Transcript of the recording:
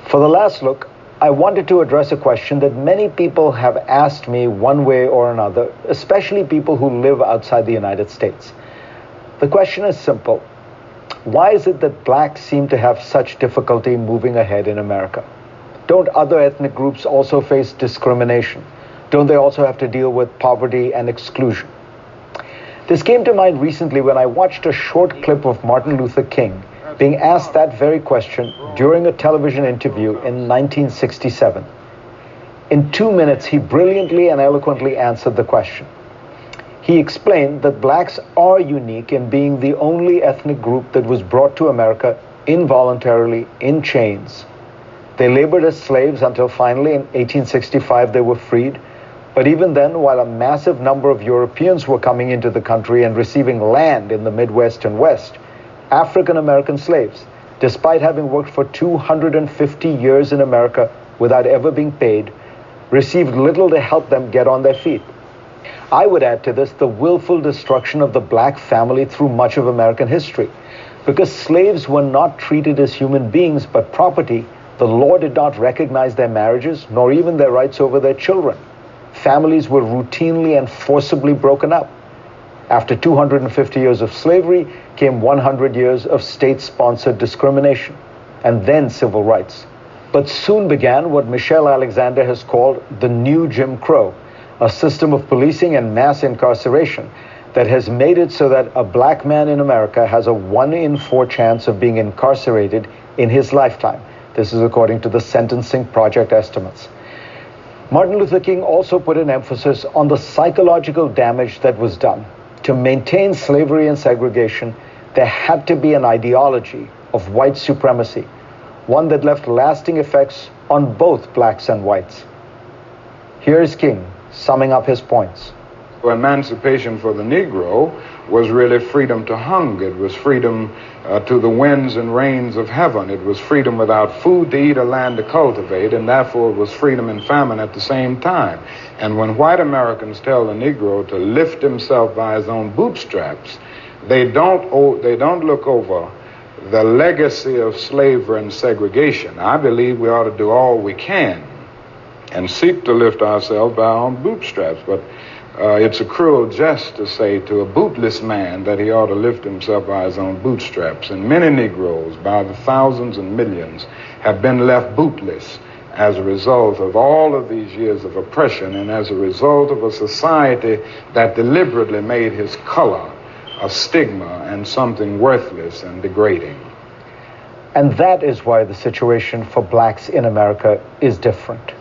For the last look, I wanted to address a question that many people have asked me one way or another, especially people who live outside the United States. The question is simple. Why is it that blacks seem to have such difficulty moving ahead in America? Don't other ethnic groups also face discrimination? Don't they also have to deal with poverty and exclusion? This came to mind recently when I watched a short clip of Martin Luther King being asked that very question during a television interview in 1967. In 2 minutes, he brilliantly and eloquently answered the question. He explained that blacks are unique in being the only ethnic group that was brought to America involuntarily in chains. They labored as slaves until finally in 1865 they were freed. But even then, while a massive number of Europeans were coming into the country and receiving land in the Midwest and West, African-American slaves, despite having worked for 250 years in America without ever being paid, received little to help them get on their feet. I would add to this the willful destruction of the black family through much of American history. Because slaves were not treated as human beings but property, the law did not recognize their marriages nor even their rights over their children. Families were routinely and forcibly broken up. After 250 years of slavery came 100 years of state-sponsored discrimination, and then civil rights. But soon began what Michelle Alexander has called the new Jim Crow, a system of policing and mass incarceration that has made it so that a black man in America has a 1 in 4 chance of being incarcerated in his lifetime. This is according to the Sentencing Project estimates. Martin Luther King also put an emphasis on the psychological damage that was done. To maintain slavery and segregation, there had to be an ideology of white supremacy, one that left lasting effects on both blacks and whites. Here is King summing up his points. Emancipation for the Negro was really freedom to hunger. It was freedom to the winds and rains of heaven. It was freedom without food to eat or land to cultivate, and therefore it was freedom and famine at the same time. And when white Americans tell the Negro to lift himself by his own bootstraps, they don't look over the legacy of slavery and segregation. I believe we ought to do all we can and seek to lift ourselves by our own bootstraps. But it's a cruel jest to say to a bootless man that he ought to lift himself by his own bootstraps. And many Negroes, by the thousands and millions, have been left bootless as a result of all of these years of oppression and as a result of a society that deliberately made his color a stigma and something worthless and degrading. And that is why the situation for blacks in America is different.